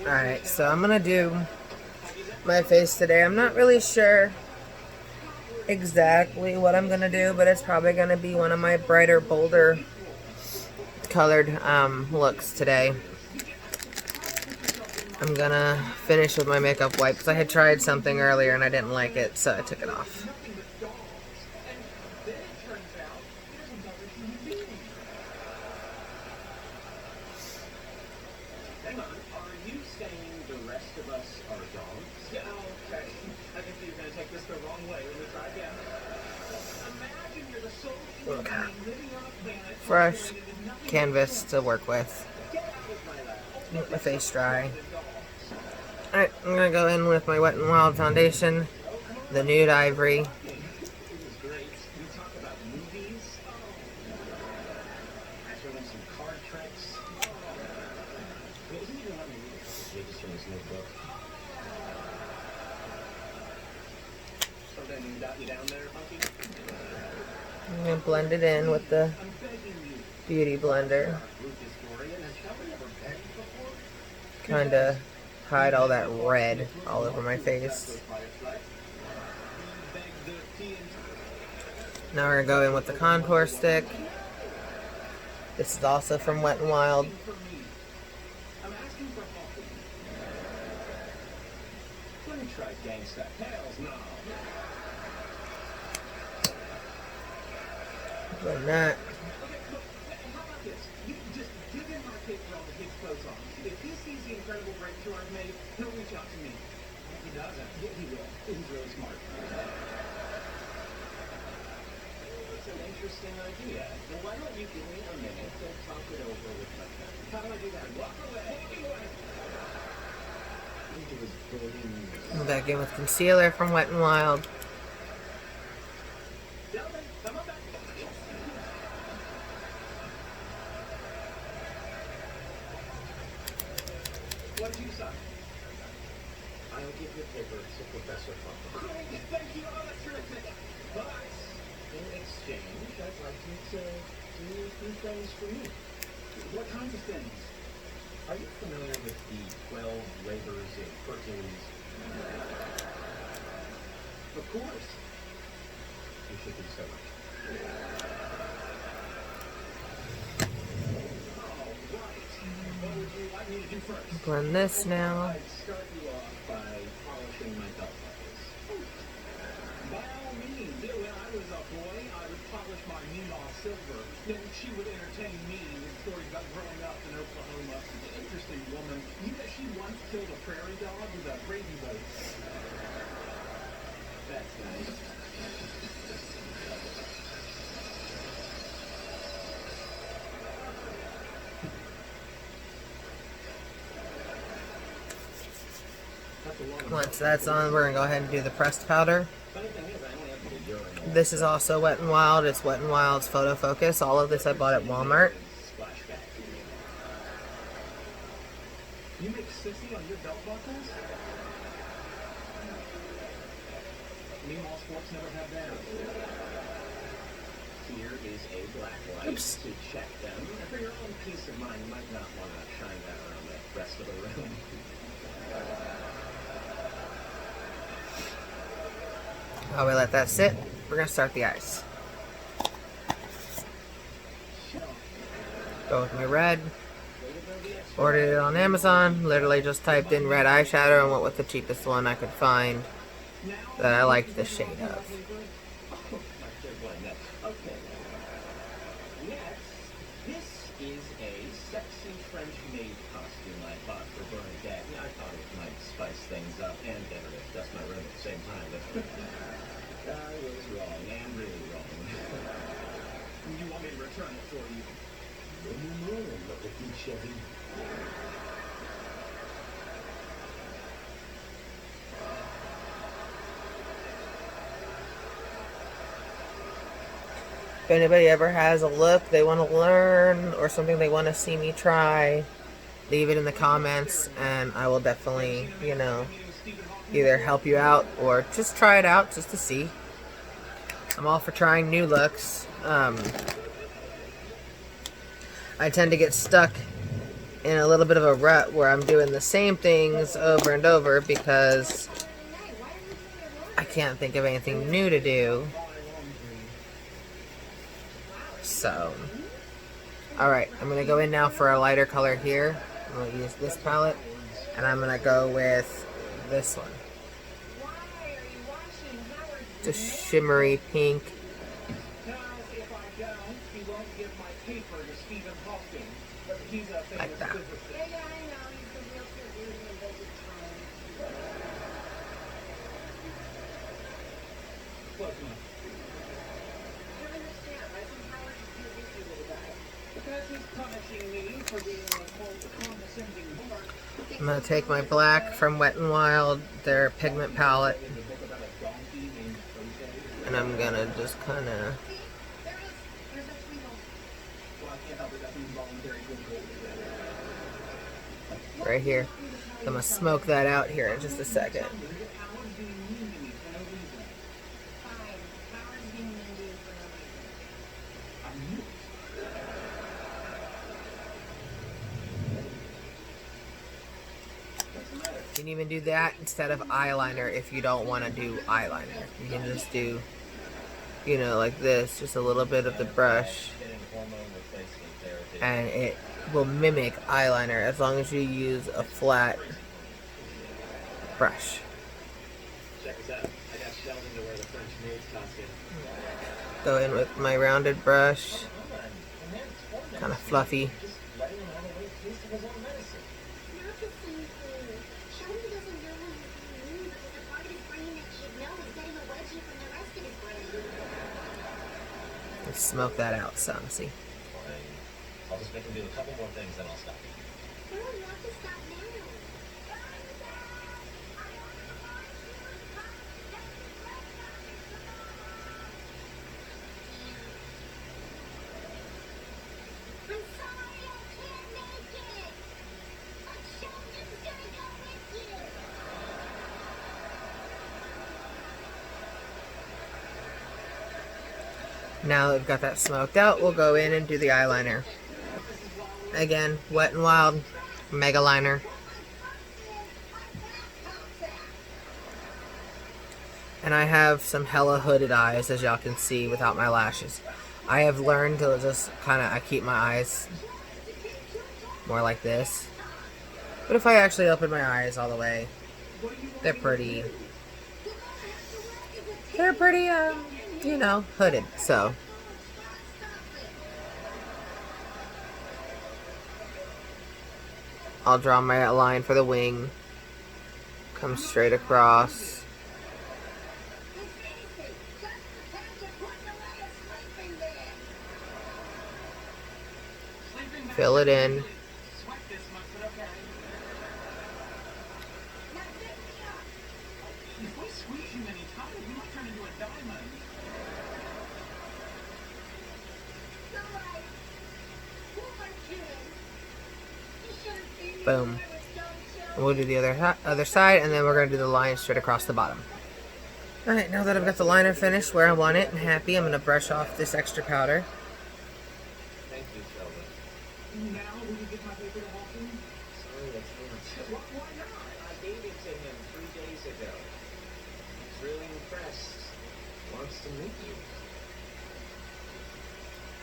Alright, so I'm gonna do my face today. I'm not really sure exactly what I'm gonna do, but it's probably gonna be one of my brighter, bolder colored looks today. I'm gonna finish with my makeup wipe because I had tried something earlier and I didn't like it, so I took it off. Okay. Fresh canvas to work with. Make my face dry. Alright, I'm gonna go in with my Wet n Wild foundation, the Nude Ivory. I'm gonna blend it in with the Beauty Blender. Kinda hide all that red all over my face. Now we're gonna go in with the contour stick. This is also from Wet n Wild. Like that. If he sees the incredible breakthrough I've made, he'll reach out to me. If he doesn't, he will. He's really smart. It's an interesting idea. Well, why don't you give me a minute to talk it over with my friend? How do I do that? Walk away. I'm back in with concealer from Wet n Wild. What did you decide? I'll give your paper to Professor Funko. Great, thank you. Oh, that's terrific. But in exchange, I'd like you to do a few things for me. What kinds of things? Are you familiar with the 12 labors of Hercules? Of course. You should do so much. Blend this now. I'd start you off by polishing my belt buckles. By all means, when I was a boy, I would polish my Meemaw Silver. Then she would entertain me with stories about growing up in Oklahoma. An interesting woman. You know, she once killed a prairie dog with a gravy boat. That's nice. Once that's on, we're going to go ahead and do the pressed powder. This is also Wet n Wild. It's Wet n Wild's Photo Focus. All of this I bought at Walmart. You make sissy on your belt buckles? Meemaw sports never have that. Here is a black light to check them. And for your own peace of mind, you might not want to shine that around the rest of the room. While we let that sit, we're going to start the eyes. Go with my red. Ordered it on Amazon. Literally just typed in red eyeshadow and went with the cheapest one I could find that I liked the shade of. This is a sexy French maid costume I bought for Bernadette. I thought it might spice things up and get her to dust my room at the same time. I was wrong, and really wrong. You want me to return it for you? No, look at you, Chevy. If anybody ever has a look they want to learn or something they want to see me try, leave it in the comments and I will definitely, you know, either help you out or just try it out just to see. I'm all for trying new looks. I tend to get stuck in a little bit of a rut where I'm doing the same things over and over because I can't think of anything new to do. So, alright, I'm going to go in now for a lighter color here. I'm going to use this palette, and I'm going to go with this one. Just shimmery pink. Like that. I'm going to take my black from Wet n Wild, their pigment palette, and I'm going to just kind of right here. I'm going to smoke that out here in just a second. You can even do that instead of eyeliner if you don't want to do eyeliner. You can just do, you know, like this, just a little bit of the brush, and it will mimic eyeliner as long as you use a flat brush. Go in with my rounded brush, kind of fluffy. Smoke that out some, see? I'll just make him do a couple more things, then I'll stop. No, you have to stop now. I'm sorry I can't make it. But Sheldon's gonna go with you. Now that we've got that smoked out, we'll go in and do the eyeliner. Again, Wet n Wild Mega Liner. And I have some hella hooded eyes, as y'all can see, without my lashes. I have learned to just kind of, I keep my eyes more like this. But if I actually open my eyes all the way, they're pretty, you know, hooded, so. I'll draw my line for the wing. Come straight across. Fill it in. Boom. And we'll do the other side, and then we're going to do the line straight across the bottom. Alright, now that I've got the liner finished where I want it and happy, I'm going to brush off this extra powder. Thank you, Sheldon. Now, will you give my paper to Hawking? Sorry, that's not. Why not? I gave it to him 3 days ago. He's really impressed. Wants to meet you.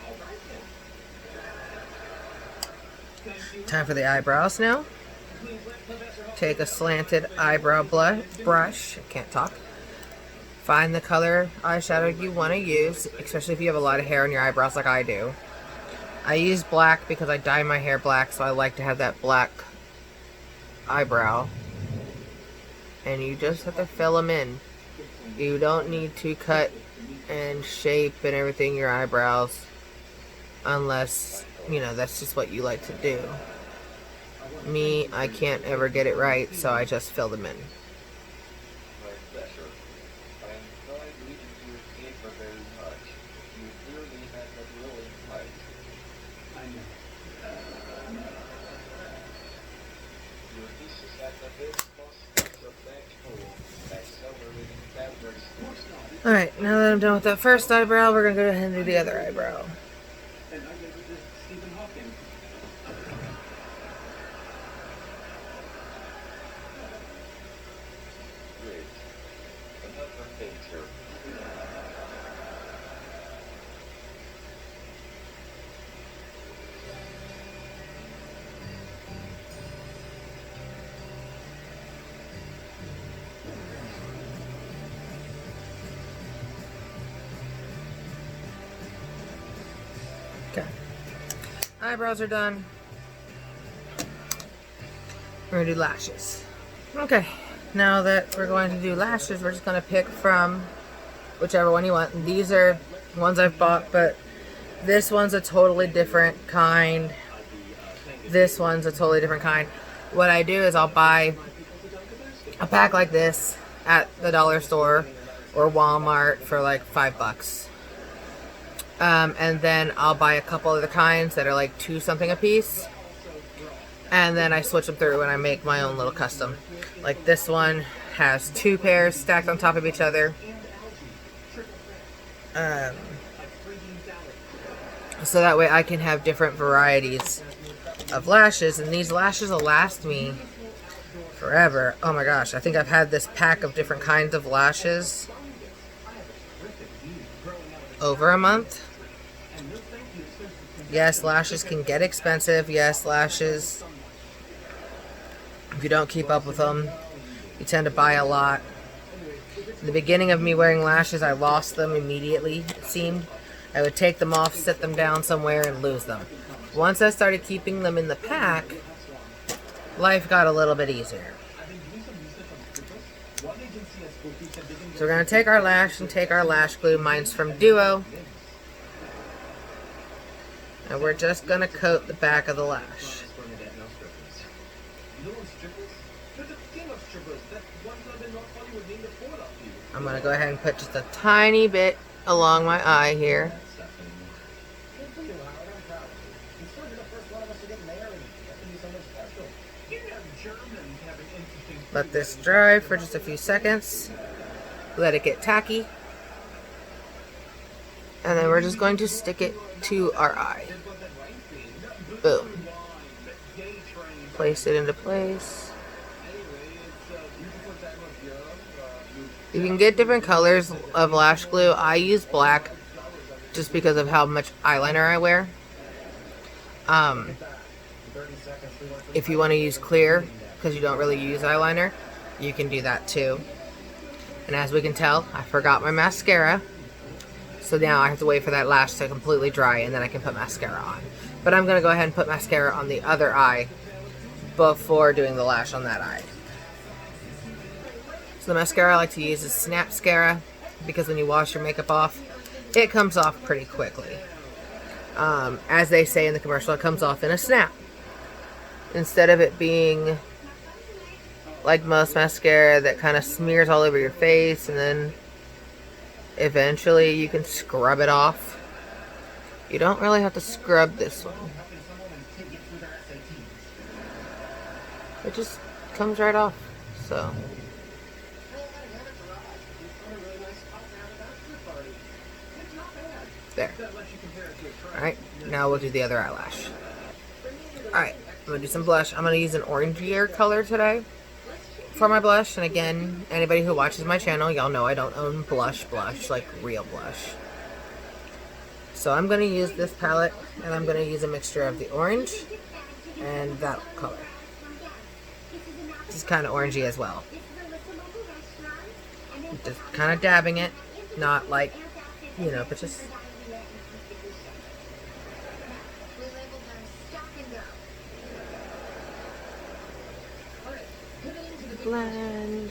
All right then. Time for the eyebrows now. Take a slanted eyebrow brush. I can't talk. Find the color eyeshadow you want to use, especially if you have a lot of hair on your eyebrows like I do. I use black because I dye my hair black, so I like to have that black eyebrow. And you just have to fill them in. You don't need to cut and shape and everything your eyebrows unless, you know, that's just what you like to do. Me, I can't ever get it right, so I just fill them in. My pleasure. I'm glad we didn't do your paper very much. You clearly had a really tight. I know. Your pieces at the big cost of that hole. Accelerating fabrics. Alright, now that I'm done with that first eyebrow, we're going to go ahead and do the other eyebrow. And I gave it to Stephen Hawking. painter. Okay. Eyebrows are done. We're gonna do lashes. Okay. Now that we're going to do lashes, we're just gonna pick from whichever one you want. And these are ones I've bought, but this one's a totally different kind. This one's a totally different kind. What I do is I'll buy a pack like this at the dollar store or Walmart for like $5. And then I'll buy a couple other kinds that are like $2 something a piece. And then I switch them through and I make my own little custom. Like this one has 2 pairs stacked on top of each other. So that way I can have different varieties of lashes. And these lashes will last me forever. Oh my gosh, I think I've had this pack of different kinds of lashes over a month. Yes, lashes can get expensive. Yes, lashes, if you don't keep up with them, you tend to buy a lot. In the beginning of me wearing lashes, I lost them immediately, it seemed. I would take them off, sit them down somewhere, and lose them. Once I started keeping them in the pack, life got a little bit easier. So we're going to take our lash and take our lash glue. Mine's from Duo. And we're just going to coat the back of the lash. I'm going to go ahead and put just a tiny bit along my eye here. Let this dry for just a few seconds. Let it get tacky. And then we're just going to stick it to our eye. Boom. Place it into place. You can get different colors of lash glue. I use black just because of how much eyeliner I wear. If you want to use clear, because you don't really use eyeliner, you can do that too. And as we can tell, I forgot my mascara. So now I have to wait for that lash to completely dry and then I can put mascara on. But I'm going to go ahead and put mascara on the other eye before doing the lash on that eye. So the mascara I like to use is Snapscara, because when you wash your makeup off, it comes off pretty quickly. As they say in the commercial, it comes off in a snap. Instead of it being like most mascara that kind of smears all over your face and then eventually you can scrub it off. You don't really have to scrub this one. It just comes right off. So there. Alright, now we'll do the other eyelash. Alright, I'm going to do some blush. I'm going to use an orangier color today for my blush. And again, anybody who watches my channel, y'all know I don't own blush, like real blush. So I'm going to use this palette, and I'm going to use a mixture of the orange and that color. This is kind of orangey as well. Just kind of dabbing it, not like, you know, but just... blend.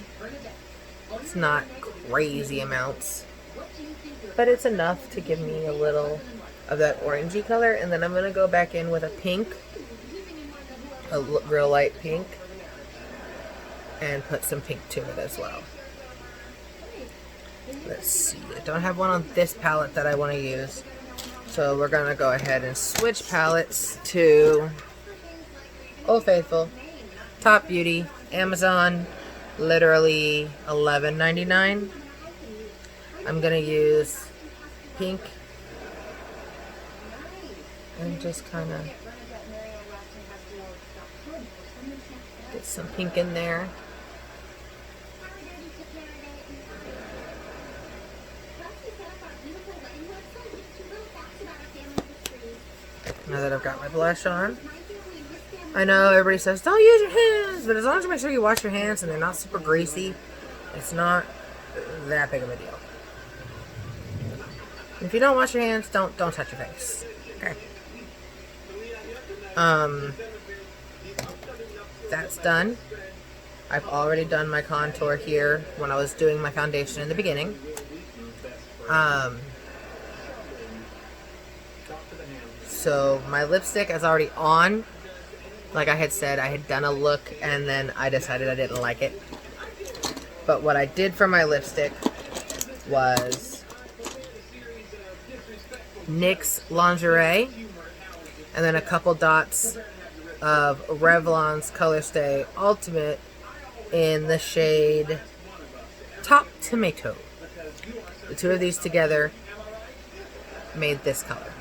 It's not crazy amounts, but it's enough to give me a little of that orangey color. And then I'm going to go back in with a pink, a real light pink, and put some pink to it as well. Let's see, I don't have one on this palette that I want to use, so we're going to go ahead and switch palettes to Old Faithful, Top Beauty, Amazon, literally $11.99. I'm going to use pink and just kind of get some pink in there. Now that I've got my blush on. I know everybody says, don't use your hands, but as long as you make sure you wash your hands and they're not super greasy, it's not that big of a deal. If you don't wash your hands, don't touch your face. Okay. That's done. I've already done my contour here when I was doing my foundation in the beginning. So my lipstick is already on. Like I had said, I had done a look and then I decided I didn't like it. But what I did for my lipstick was NYX Lingerie and then a couple dots of Revlon's Color Stay Ultimate in the shade Top Tomato. The two of these together made this color.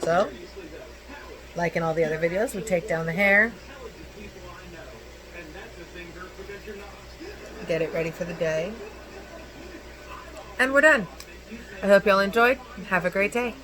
So, like in all the other videos, we take down the hair, get it ready for the day, and we're done. I hope y'all enjoyed. Have a great day.